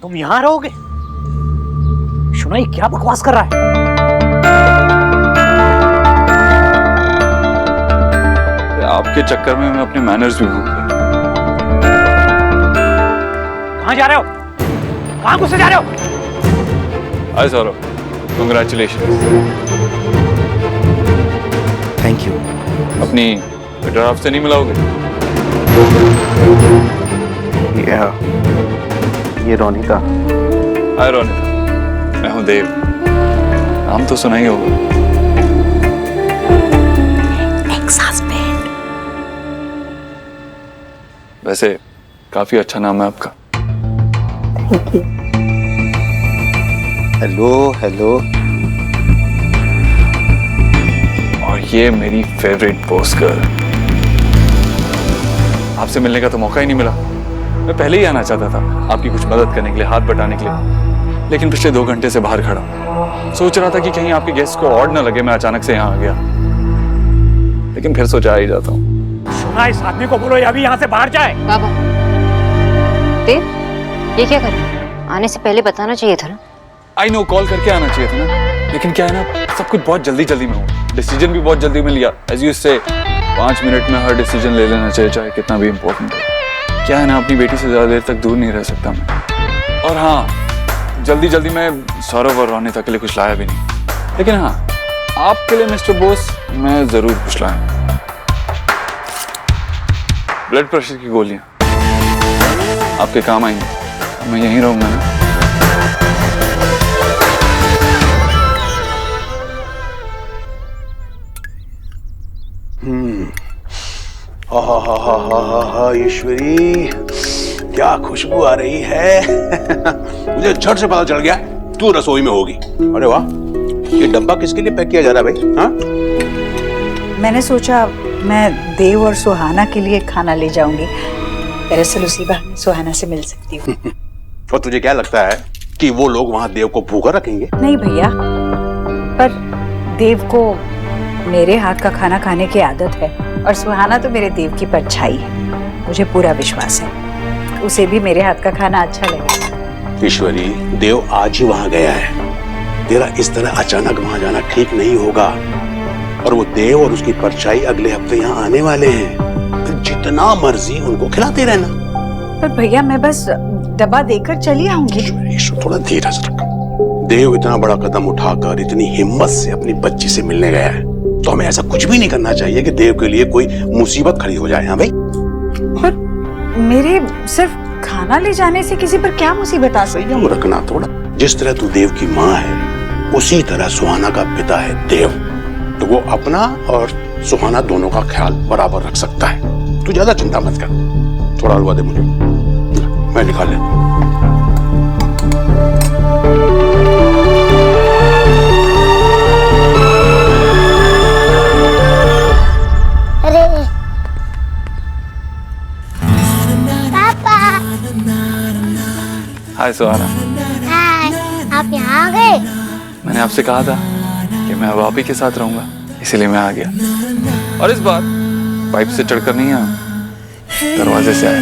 तुम यहाँ रहोगे? शुनाई क्या बकवास कर रहा है? आपके चक्कर में मैं अपने मैनर्स भी भूल गया। कहाँ जा रहे हो? कहाँ घुसे जा रहे हो? हाय सौरभ, कंग्रेचुलेशंस। Thank you. अपनी ड्राफ्ट से नहीं मिलाओगे? ये रोनिता। हाय रोनिता, मैं हूँ देव। नाम तो सुना ही होगा। एक्स-हस्बैंड। वैसे काफी अच्छा नाम है आपका। Thank you. Hello hello. और ये मेरी फेवरेट पोस्ट गर्ल। आपसे मिलने का तो मौका ही नहीं मिला। मैं पहले ही आना चाहता था आपकी कुछ मदद करने के लिए, हाथ बटाने के लिए, लेकिन पिछले 2 घंटे से बाहर खड़ा सोच रहा था कि कहीं आपके गेस्ट को ऑड ना लगे मैं अचानक से यहाँ आ गया, लेकिन फिर सोचा आ ही जाता हूँ। सुना, इस आदमी को बोलो अभी यहाँ से बाहर जाए। बाबा, देव, ये क्या कर रहे हैं? आने से पहले बताना चाहिए था ना। आई नो, कॉल करके आना चाहिए था ना, लेकिन क्या है ना, सब कुछ बहुत जल्दी में हुआ। डिसीजन भी बहुत जल्दी में लिया। एज यू से 5 मिनट में हर डिसीजन ले लेना चाहिए, चाहे कितना भी इम्पोर्टेंट हो। क्या है ना, अपनी बेटी से ज्यादा देर तक दूर नहीं रह सकता मैं। और हाँ, जल्दी में सौरभ और रोनिता के लिए कुछ लाया भी नहीं, लेकिन हाँ, आपके लिए मिस्टर बोस मैं जरूर कुछ लाया। ब्लड प्रेशर की गोलियां आपके काम आएंगी। मैं यहीं रहूंगा ना। ईश्वरी, क्या खुशबू आ रही है। मुझे झट से पता चल गया तू रसोई में होगी। अरे वाह, ये डब्बा किसके लिए पैक किया जा रहा है भाई? हाँ? मैंने सोचा मैं देव और सुहाना के लिए खाना ले जाऊंगी। दरअसल उसी बहाने सुहाना से मिल सकती हूँ। और तुझे क्या लगता है कि वो लोग वहाँ देव को भूखा रखेंगे? नहीं भैया, पर देव को मेरे हाथ का खाना खाने की आदत है और सुहाना तो मेरे देव की परछाई है। मुझे पूरा विश्वास है उसे भी मेरे हाथ का खाना अच्छा लगेगा। ईश्वरी, देव आज ही वहाँ गया है। तेरा इस तरह अचानक वहाँ जाना ठीक नहीं होगा। और वो देव और उसकी परछाई अगले हफ्ते यहाँ आने वाले हैं। तो जितना मर्जी उनको खिलाते रहना। पर भैया, मैं बस डब्बा देकर चली आऊंगी। ईश्वर, थोड़ा धीरज रख। देव इतना बड़ा कदम उठाकर इतनी हिम्मत से अपनी बच्ची से मिलने गया है, तो हमें ऐसा कुछ भी नहीं करना चाहिए कि देव के लिए कोई मुसीबत खड़ी हो जाए। हाँ भाई? पर मेरे सिर्फ खाना ले जाने से किसी पर क्या मुसीबत आ सकती है? संयम रखना थोड़ा। जिस तरह तू देव की माँ है, उसी तरह सुहाना का पिता है देव। तो वो अपना और सुहाना दोनों का ख्याल बराबर रख सकता है। तू ज्यादा चिंता मत कर। थोड़ा हलवा दे मुझे, मैं निकाल लेता हूँ। हाय सुहाना। हाय, आप यहाँ आ गए? मैंने आपसे कहा था कि मैं अब आप ही के साथ रहूंगा, इसीलिए मैं आ गया। और इस बार पाइप से चढ़कर नहीं आया, दरवाजे से आया।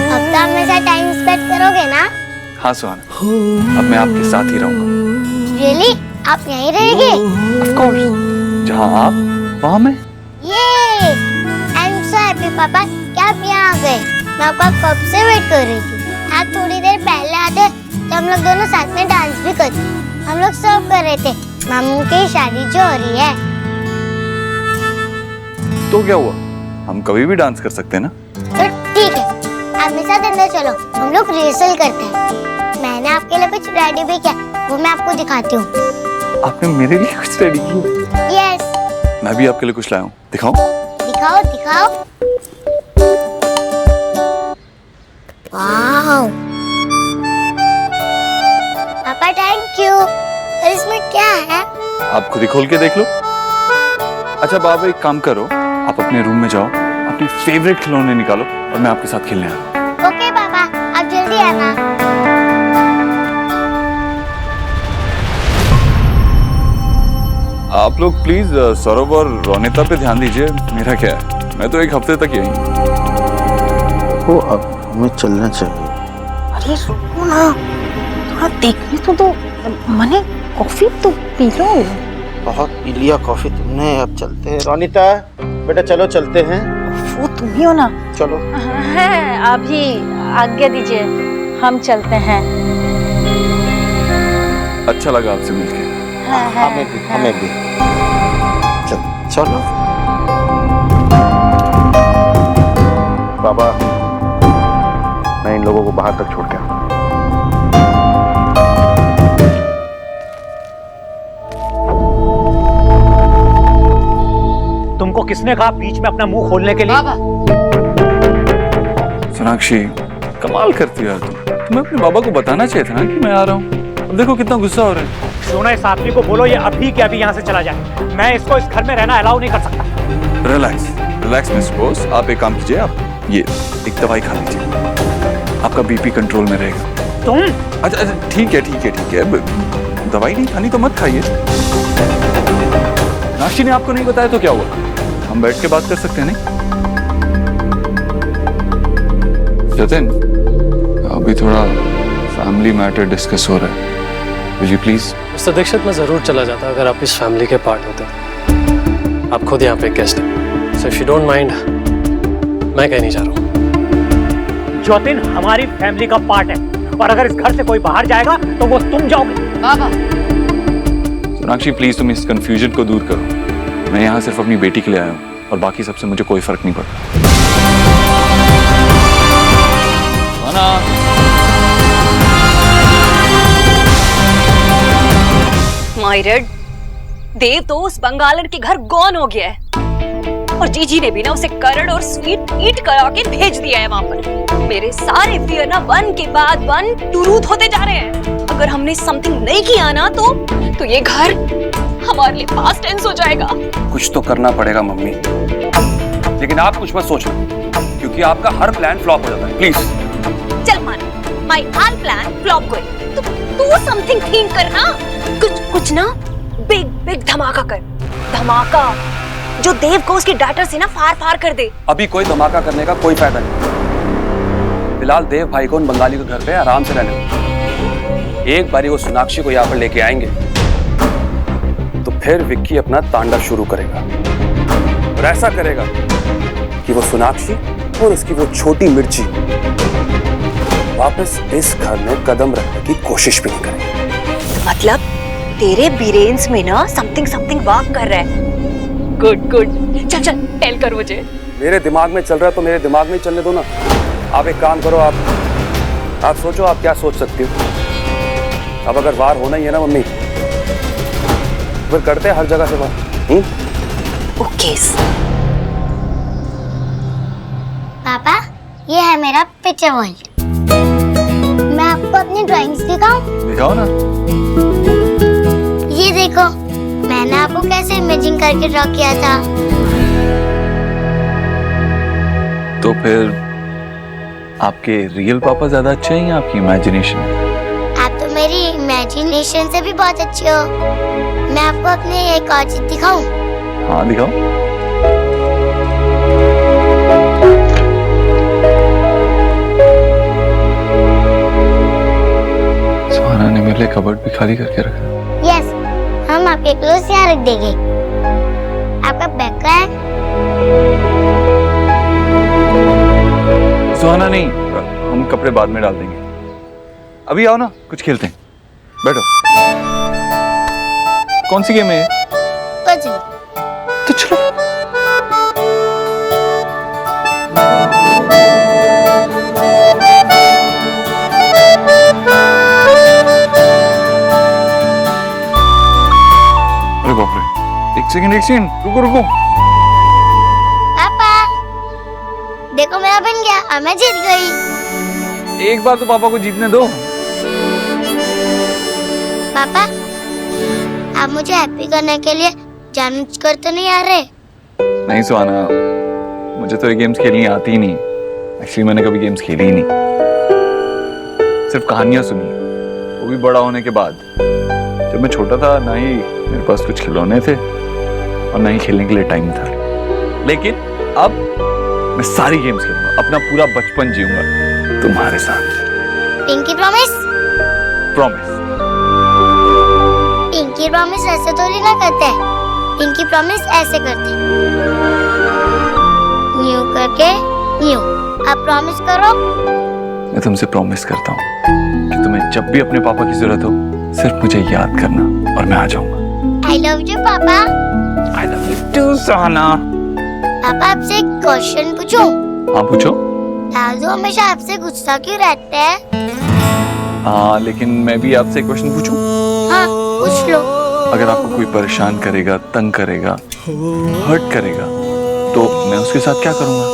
अब तो आप मेरे साथ टाइम स्पेंड करोगे ना? हाँ सुहाना, अब मैं आपके साथ ही रहूंगा। रियली? आप यहीं रहेंगे? ऑफ कोर्स, जहाँ आप वहाँ मैं। ये आई एम सो हैप्पी पापा कि आप यहाँ आ गए। मैं आपका कब से वेट कर रही थी। आप थोड़ी देर पहले आते तो हम लोग दोनों साथ में डांस भी करते। हम लोग सब कर रहे थे। मामू की शादी जो हो रही है। तो क्या हुआ, हम कभी भी डांस कर सकते हैं ना? तो ठीक है, आप मेरे साथ अंदर चलो, हम लोग रिहर्सल करते हैं। मैंने आपके लिए कुछ रेडी भी किया, वो मैं आपको दिखाती हूँ। आपने मेरे लिए कुछ रेडी किया? यस। मैं भी आपके लिए कुछ लाया हूँ, दिखाऊं? दिखाओ दिखाओ। वाह पापा, थैंक यू। और इसमें क्या है? आप खुद ही खोल के देख लो। अच्छा बाबा, एक काम करो, आप अपने रूम में जाओ, अपनी फेवरेट खिलौने निकालो और मैं आपके साथ खेलने आ रहा हूँ। ओके पापा, आप जल्दी आना। आप लोग प्लीज सौरभ और रोनिता पे ध्यान दीजिए। मेरा क्या है, मैं तो 1 हफ्ते तक यहीं। हमें चलना चाहिए। अरे रुको ना, थोड़ा देखने तो दो। मने कॉफी तो पी लो। बहुत पी लिया कॉफी तुमने, अब चलते हैं। रोनिता बेटा चलो चलते हैं। वो तुम ही हो ना? चलो। है अभी आज्ञा दीजिए, हम चलते हैं। अच्छा लगा आपसे मिलके। हमें भी। चलो बाबा, मैं इन लोगों को बाहर तक छोड़ के आऊं। तुमको किसने कहा बीच में अपना मुंह खोलने के लिए? बाबा सोनाक्षी कमाल करती है यार तुम। तुम्हें अपने बाबा को बताना चाहिए था ना कि मैं आ रहा हूँ। अब देखो कितना गुस्सा हो रहा है। सोना, इस आदमी को बोलो ये अभी के अभी यहाँ से चला जाए। मैं इसको इस घर में रहना अलाउ नहीं कर सकता। रिलैक्स मिस्टर बोस, आप एक काम कीजिए, आप ये एक दवाई खा लीजिए, आपका बीपी कंट्रोल में रहेगा। तुम? अच्छा ठीक है। दवाई नहीं खानी तो मत खाइए। नाक्षी ने आपको नहीं बताया तो क्या हुआ, हम बैठ के बात कर सकते हैं नहीं? जतिन, अभी थोड़ा फैमिली मैटर डिस्कस हो रहा है, will you please? Mister Dikshit, मैं जरूर चला जाता अगर आप इस फैमिली के पार्ट होते तो। आप खुद यहाँ पे गेस्ट हैं, so if you don't mind, मैं कहीं नहीं जा रहा हूँ। ज्योतिन हमारी फैमिली का पार्ट है, और अगर इस घर से कोई बाहर जाएगा तो वो तुम जाओगे। बाबा सोनाक्षी प्लीज तुम इस कंफ्यूजन को दूर करो। मैं यहाँ सिर्फ अपनी बेटी के लिए आया हूँ और बाकी सबसे मुझे कोई फर्क नहीं पड़ता। मायरेड, देव तो उस बंगालन के घर गॉन हो गया है और जीजी ने भी ना उसे करड़ और स्वीट ईट करा के भेज दिया है वहाँ पर। मेरे सारे फियर ना वन के बाद वन टूरूथ होते जा रहे हैं। अगर हमने समथिंग नहीं किया ना तो ये घर हमारे लिए पास्ट टेंस हो जाएगा। कुछ तो करना पड़ेगा मम्मी, लेकिन आप कुछ मत सोचना क्योंकि आपका हर प्लान फ्लॉप हो जाता है। प्लीज चल मान, my all plan flop going, तो तू समथिंग थिंक करना, कुछ ना बिग धमाका कर। धमाका जो देव को उसके डाटर से ना फार कर दे। अभी कोई धमाका करने का कोई फायदा नहीं। फिलहाल देव भाई को उन बंगाली के घर पे आराम से रहने दो। एक बारी वो सोनाक्षी को यहाँ पर लेके आएंगे तो फिर विक्की अपना तांडव शुरू करेगा और ऐसा करेगा कि वो सोनाक्षी और उसकी वो छोटी मिर्ची वापस इस घर में कदम रखने की कोशिश भी नहीं करेंगे। मतलब तेरे ब्रेन्स में ना समथिंग वर्क कर रहा है। गुड चल टेल कर मुझे। मेरे दिमाग में चल रहा है तो मेरे दिमाग में चलने दो ना। आप एक काम करो, आप सोचो आप क्या सोच सकती हो। अब अगर वार होना ही है ना मम्मी, फिर करते हैं हर जगह से वार। ओके पापा, ये है मेरा पिक्चर वर्ल्ड। मैं आपको अपनी ड्राइंग्स दिखाऊं? दिखाओ ना। ये देखो, मैंने आपको कैसे इमेजिन करके ड्रॉ किया था। तो फिर आपके रियल पापा ज्यादा अच्छे हैं या आपकी इमेजिनेशन? आप तो मेरी इमेजिनेशन से भी बहुत अच्छे हो। मैं आपको अपनी एक और चीज दिखाऊं? हाँ दिखाओ। सुहाना ने मेरे लिए कबर्ड भी खाली करके रखा। यस, हम आपके क्लोथ्स यहाँ रख देंगे। आपका बैग कहाँ है? सुहाना नहीं, हम कपड़े बाद में डाल देंगे। अभी आओ ना, कुछ खेलते हैं। बैठो। कौन सी गेम है? कुछ नहीं। तो चलो। अरे बाप रे, एक सेकंड, रुको। पापा, देखो मेरा बन गया और मैं जीत गई। एक बार तो पापा को जीतने दो। पापा, आप मुझे हैप्पी करने के लिए जानबूझकर तो नहीं आ रहे? नहीं सुहाना, मुझे तो ये गेम्स खेलनी आती ही नहीं। एक्चुअली मैंने कभी गेम्स खेली ही नहीं, सिर्फ कहानियां सुनी, वो भी बड़ा होने के बाद। जब मैं छोटा था ना ही मेरे पास कुछ खिलौने थे और ना ही खेलने के लिए टाइम था। लेकिन अब मैं सारी गेम्स खेलूंगा, अपना पूरा बचपन जीऊंगा। तुम्हारे साथ। Pinky promise? Promise. Pinky promise ऐसे थोड़ी ना करते हैं, पिंकी प्रॉमिस ऐसे करते हैं, न्यू करके न्यू। आप प्रॉमिस करो। मैं तुमसे प्रॉमिस करता हूँ कि तुम्हें जब भी अपने पापा की जरूरत हो सिर्फ मुझे याद करना और मैं आ जाऊंगा। आई लव यू पापा। आई लव यू टू सुहाना। पापा आपसे एक क्वेश्चन पूछूं? हाँ पूछो। दादू हमेशा आपसे गुस्सा क्यों रहते हैं? हाँ लेकिन मैं भी आपसे एक क्वेश्चन पूछूं? हाँ पूछ लो। अगर आपको कोई परेशान करेगा, तंग करेगा, हर्ट करेगा तो मैं उसके साथ क्या करूंगा?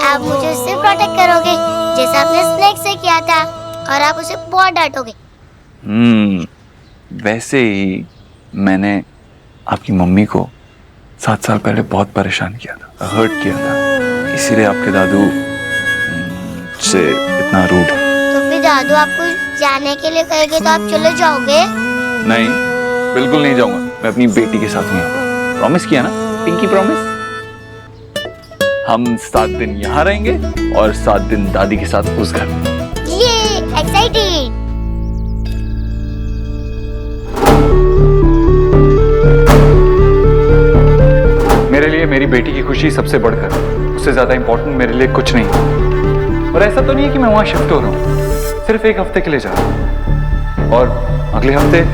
आप मुझे उससे प्रोटेक्ट करोगे जैसा आपने स्नेक से किया था, और आप उसे बहुत डांटोगे। वैसे ही मैंने आपकी मम्मी को 7 साल पहले बहुत परेशान किया था, हर्ट किया था, इसीलिए आपके दादू से इतना रूड है। तो फिर दादू आपको जाने के लिए कहेंगे तो आप चले जाओगे? नहीं, बिल्कुल नहीं जाऊंगा। मैं अपनी बेटी के साथ हूँ। प्रॉमिस किया ना, पिंकी प्रॉमिस। हम 7 दिन यहाँ रहेंगे और 7 दिन दादी के साथ उस घर में। ये एक्साइटेड। मेरे लिए मेरी बेटी की खुशी सबसे बढ़कर, उससे ज्यादा इंपॉर्टेंट मेरे लिए कुछ नहीं। और ऐसा तो नहीं है कि मैं वहां शिफ्ट हो रहा हूँ, सिर्फ 1 हफ्ते के लिए जा रहा हूँ। और अगले हफ्ते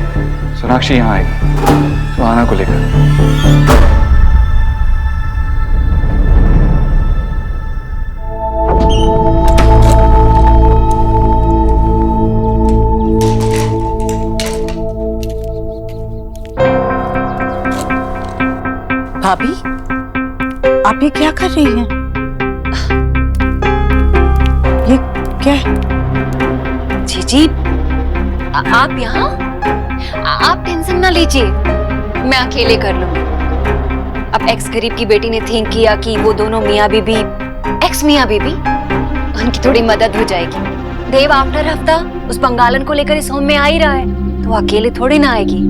सोनाक्षी यहाँ आएगी सुहाना को लेकर। भाभी, आप ये क्या कर रही हैं? ये क्या है? जीजी, आप यहाँ? आप टेंशन ना लीजिए, मैं अकेले कर लूंगी। अब एक्स गरीब की बेटी ने थिंक किया कि वो दोनों मियाँ बीबी, एक्स मियाँ बीबी, उनकी थोड़ी मदद हो जाएगी। देव आफ्टर हफ्ता उस बंगालन को लेकर इस होम में आ ही रहा है, तो अकेले थोड़ी ना आएगी,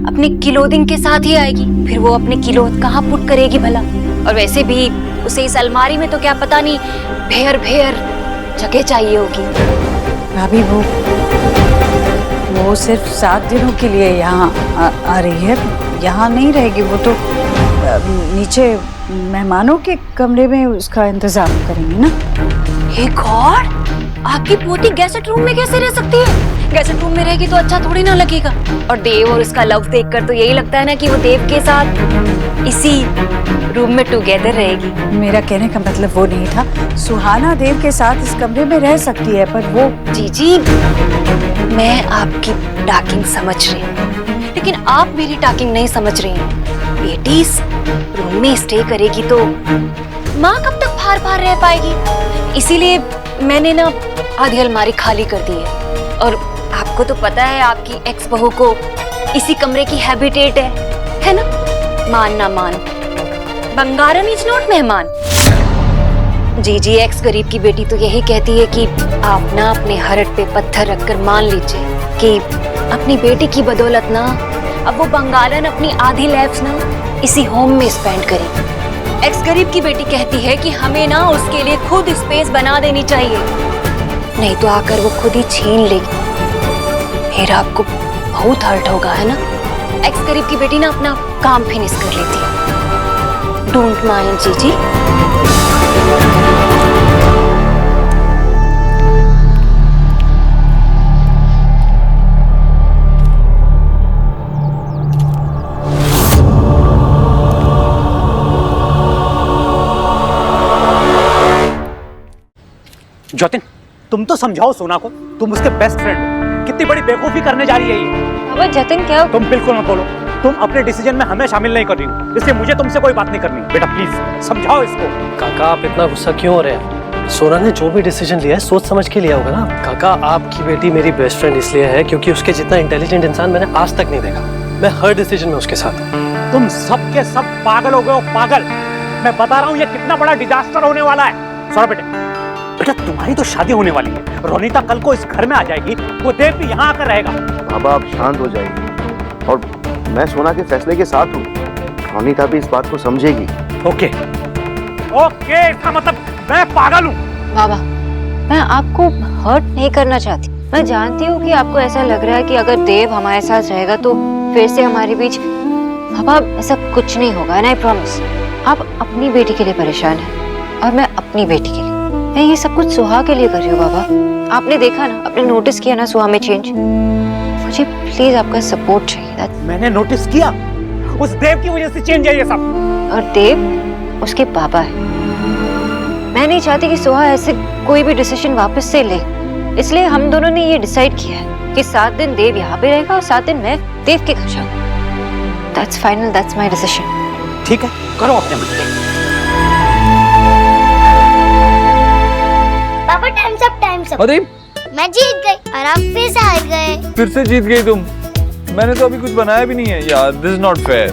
अपनी क्लोथिंग के साथ ही आएगी। फिर वो अपने क्लोथ कहाँ पुट करेगी भला? और वैसे भी उसे इस अलमारी में तो क्या पता नहीं भेर भेर जगह चाहिए होगी। भाभी, वो सिर्फ 7 दिनों के लिए यहाँ आ रही है, यहाँ नहीं रहेगी। वो तो नीचे मेहमानों के कमरे में उसका इंतजाम करेंगे ना। हे गॉड, आपकी पोती गेस्ट रूम में कैसे रह सकती है? गेस्ट रूम में रहेगी तो अच्छा थोड़ी ना लगेगा। और देव और उसका लव देखकर तो यही लगता है ना कि वो देव के साथ इसी रूम में टुगेदर रहेगी। मेरा कहने का मतलब वो नहीं था। सुहाना देव के साथ इस कमरे में रह सकती है, पर वो जीजी, मैं आपकी टाकिंग समझ रही हूँ, लेकिन आप मेरी टाकिंग नहीं समझ रही हैं। बेटी इस रूम में स्टे करेगी तो माँ कब तक फार फार रह पाएगी? इसीलिए मैंने ना आधी अलमारी खाली कर दी है। और आपको तो पता है आपकी एक्स बहू को इसी कमरे की हैबिटेट है ना? मान ना मान, बंगारन इज नॉट मेहमान। जी, एक्स गरीब की बेटी तो यही कहती है कि आप ना अपने हरट पे पत्थर रखकर मान लीजिए कि अपनी बेटी की बदौलत ना अब वो बंगालन अपनी आधी लाइफ ना इसी होम में स्पेंड करेगी। एक्स गरीब की बेटी कहती है कि हमें ना उसके लिए खुद स्पेस बना देनी चाहिए, नहीं तो आकर वो खुद ही छीन लेगी। फिर आपको बहुत हर्ट होगा, है ना? एक्स गरीब की बेटी ना अपना काम फिनिश कर लेती है। डोंट माइंड जीजी। जतिन, तुम तो समझाओ सोना को, तुम उसके बेस्ट फ्रेंड हो। कितनी बड़ी बेवकूफी करने जा रही है ये। अब जतिन क्या? तुम बिल्कुल मत बोलो, तुम अपने डिसीजन में हमें शामिल नहीं कर रही हो, इसलिए मुझे तुमसे कोई बात नहीं करनी। बेटा प्लीज समझाओ इसको। काका, आप इतना गुस्सा क्यों हो रहे हैं? सोना ने जो भी डिसीजन लिया है सोच समझ के लिया होगा ना। काका, आपकी बेटी मेरी बेस्ट फ्रेंड इसलिए है क्योंकि उसके जितना इंटेलिजेंट इंसान मैंने आज तक नहीं देखा। मैं हर डिसीजन में उसके साथ हूं। तुम सब के सब पागल हो गए हो, पागल। मैं बता रहा हूँ ये कितना बड़ा डिजास्टर होने वाला है। सौरभ बेटा, तुम्हारी तो शादी होने वाली है। रोनीता कल को इस घर में आ जाएगी, वो देव भी यहाँ आकर रहेगा। बाबा आप शांत हो जाइए, और मैं सोना के फैसले के साथ हूँ। रोनीता भी इस बात को समझेगी। ओके, इसका मतलब मैं पागल हूँ। बाबा, मैं आपको हर्ट नहीं करना चाहती। मैं जानती हूँ कि आपको ऐसा लग रहा है कि अगर देव हमारे साथ रहेगा तो फिर से हमारे बीच। पापा ऐसा कुछ नहीं होगा, एंड आई प्रॉमिस। आप अपनी बेटी के लिए परेशान हैं और मैं अपनी बेटी के लिए। मैं ये सब कुछ सुहा के लिए कर रही हूँ बाबा। आपने देखा ना, आपने नोटिस किया ना सुहा में चेंज। मुझे प्लीज आपका सपोर्ट चाहिए। मैंने नोटिस किया, उस देव की वजह से चेंज है ये सब। और देव उसके पापा है। मैं नहीं चाहती कि सुहा ऐसे कोई भी डिसीजन वापस से ले, इसलिए हम दोनों ने ये डिसाइड किया है कि 7 दिन देव यहाँ पे रहेगा और 7 दिन मैं देव के घर जाऊंगा। That's final, that's my decision. ठीक है, करो अपने मन से। पापा टाइम्स अप। अरे मैं जीत गई और आप फिर से हार गए। फिर से जीत गई तुम। मैंने तो अभी कुछ बनाया भी नहीं है यार, दिस इज नॉट फेयर।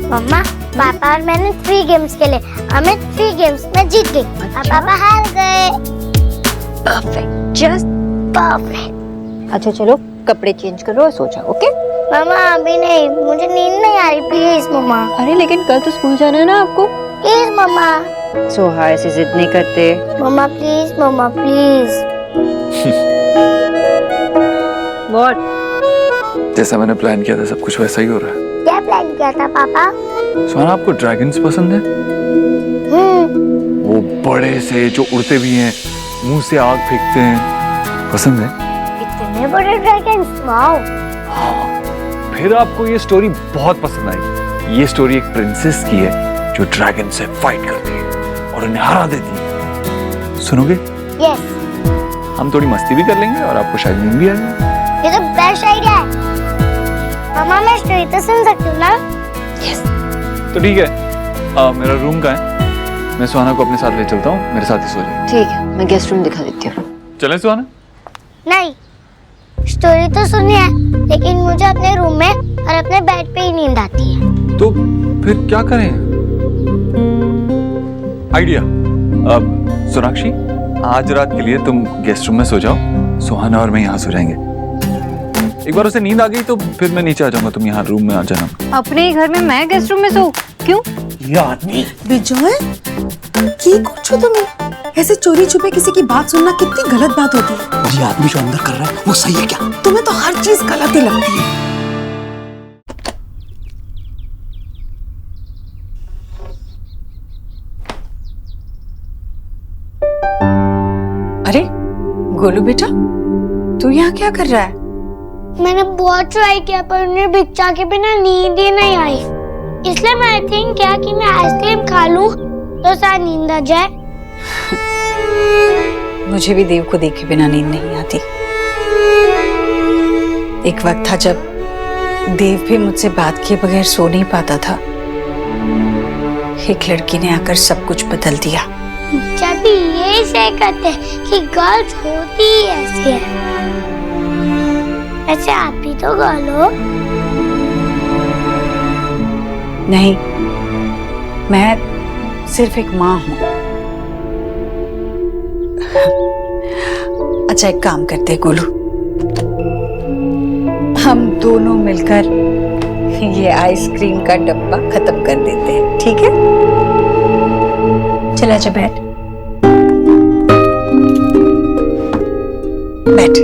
मम्मा, पापा और मैंने 3 गेम्स खेले, हमें 3 गेम्स में जीत गई और पापा हार गए। Perfect, just perfect. अच्छा चलो कपड़े चेंज करो और सो जाओ, ओके? मम्मा अभी नहीं, मुझे नींद नहीं आ रही, प्लीज मम्मा। अरे लेकिन कल तो स्कूल जाना है ना आपको। प्लीज मम्मा। सोहा ऐसे जिद नहीं करते। मम्मा प्लीज, मम्मा प्लीज। व्हाट? जैसा मैंने प्लान किया था सब कुछ वैसा ही हो रहा है। क्या प्लान किया था पापा? सुहाना, आपको ड्रैगन्स पसंद है? वो बड़े से जो उड़ते भी हैं, मुंह से आग फेंकते हैं, पसंद है? इतने बड़े ड्रैगन्स, वाओ। फिर आपको ये स्टोरी बहुत पसंद आएगी। ये स्टोरी एक प्रिंसेस की है जो ड्रैगन से फाइट करती है और उन्हें हरा देती है। सुनोगे? यस। हम थोड़ी मस्ती भी कर लेंगे और आपको शायद नींद भी आ जाए। ये तो बेस्ट आइडिया है। मम्मा मैं स्टोरी तो सुन सकती हूँ ना? यस। तो ठीक है, मेरा रूम कहाँ है? मैं सुहाना को अपने साथ ले चलता हूँ, मेरे साथ ही सो जाए। ठीक है, मैं गेस्ट रूम दिखा देती हूँ। चलें सुहाना? नहीं, स्टोरी तो सुनी है, लेकिन मुझे अपने रूम में और अपने बेड पे ही नींद आती है। तो फिर क्या करें? आइडिया। सोनाक्षी, आज रात के लिए तुम गेस्ट रूम में सो जाओ, सुहाना और मैं यहाँ सो जाएंगे। एक बार उसे नींद आ गई तो फिर मैं नीचे आ जाऊंगा, तुम यहाँ रूम में आ जाना। अपने ही घर में मैं गेस्ट रूम में सो? क्यों? ये आदमी विजय, की कुछ तुम्हें ऐसे चोरी छुपे किसी की बात सुनना कितनी गलत बात होती है। ये आदमी जो अंदर कर रहा है वो सही है क्या? तुम्हें तो हर चीज गलत ही लगती है। अरे गोलू बेटा, तू यहाँ क्या कर रहा है? मैंने बहुत ट्राई किया पर उन्हें भिक्षा के बिना नींद ही नहीं आई, इसलिए मैं थिंक किया कि मैं आइसक्रीम खा लूं तो शायद नींद आ जाए। मुझे भी देव को देखे बिना नींद नहीं आती। एक वक्त था जब देव भी मुझसे बात किए बगैर सो नहीं पाता था। एक लड़की ने आकर सब कुछ बदल दिया। जब भी ये से कहते कि गर्ल्स होती ही ऐसी है, ऐसे आप भी तो गर्ल हो। नहीं, मैं सिर्फ एक माँ हूँ। अच्छा एक काम करते हैं गोलू, हम दोनों मिलकर ये आइसक्रीम का डब्बा खत्म कर देते हैं, ठीक है? चला जा, बैठ बैठ।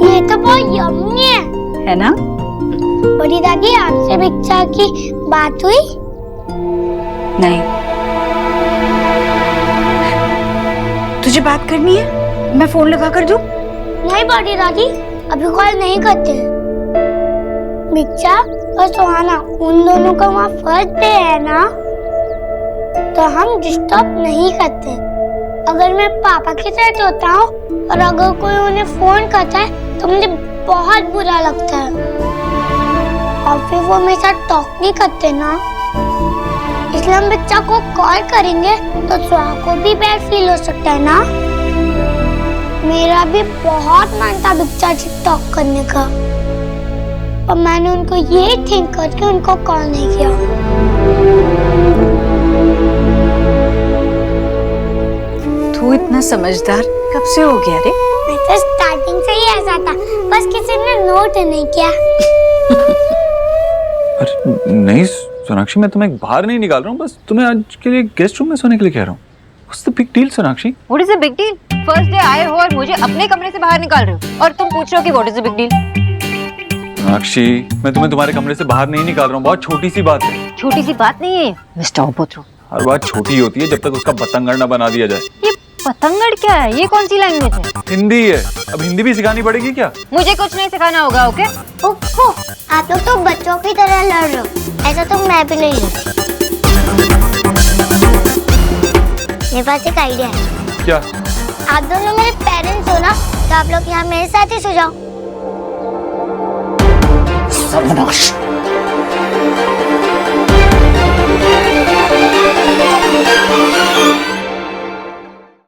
ये तो बहुत यम्मी है ना? बड़ी दादी, आपसे भिक्षा की बात हुई? नहीं। तुझे बात करनी है? मैं फोन लगा कर दूं? नहीं बड़ी दादी, अभी कॉल नहीं करते। भिक्षा और सुहाना उन दोनों का वहाँ फर्ज पे है ना, तो हम डिस्टर्ब नहीं करते। अगर मैं पापा के साथ होता हूँ और अगर कोई उन्हें फोन करता है तो मुझे बहुत बुरा लगता है, और फिर वो मेरे साथ टॉक नहीं करते ना, इसलिए हम भिक्षा को कॉल करेंगे तो सुहा को भी बैड फील हो सकता है ना। मेरा भी बहुत मन था भिक्षा से टॉक करने का, और मैंने उनको ये थिंक करके उनको कॉल नहीं किया। तू इतना समझदार कब से हो गया रे? मैं तो स्टार्टिंग से ही ऐसा था, बस किसी ने नोट नहीं किया। अरे नहीं सोनाक्षी, मैं तुम्हें बाहर नहीं निकाल रहा हूँ, बस तुम्हें आज के लिए गेस्ट रूम में सोने के लिए कह रहा हूँ। What's the big deal, Sonakshi? What is the big deal? First day आए हो और मुझे अपने कमरे से बाहर निकाल रहे हो और तुम पूछ रहे हो कि what is the big deal? Sonakshi, मैं तुम्हें तुम्हारे कमरे से बाहर नहीं निकाल रहा हूँ, बहुत छोटी सी बात है। छोटी सी बात नहीं है मिस्टर उपद्रो। हर बात छोटी होती है जब तक उसका बतंगड़ न बना दिया जाए। ये पतंगड़ क्या है? ये कौन सी लैंग्वेज है? हिंदी है। अब हिंदी भी सिखानी पड़ेगी क्या? मुझे कुछ नहीं सिखाना होगा, ओके? ओहो, आप लोग तो बच्चों की तरह लड़ रहे हो, ऐसा तो मैं भी नहीं लड़ती। मेरे पास एक आइडिया है। क्या? आप दोनों मेरे पेरेंट्स हो ना, तो आप लोग यहाँ मेरे साथ ही सो जाओ। सर्वनाश।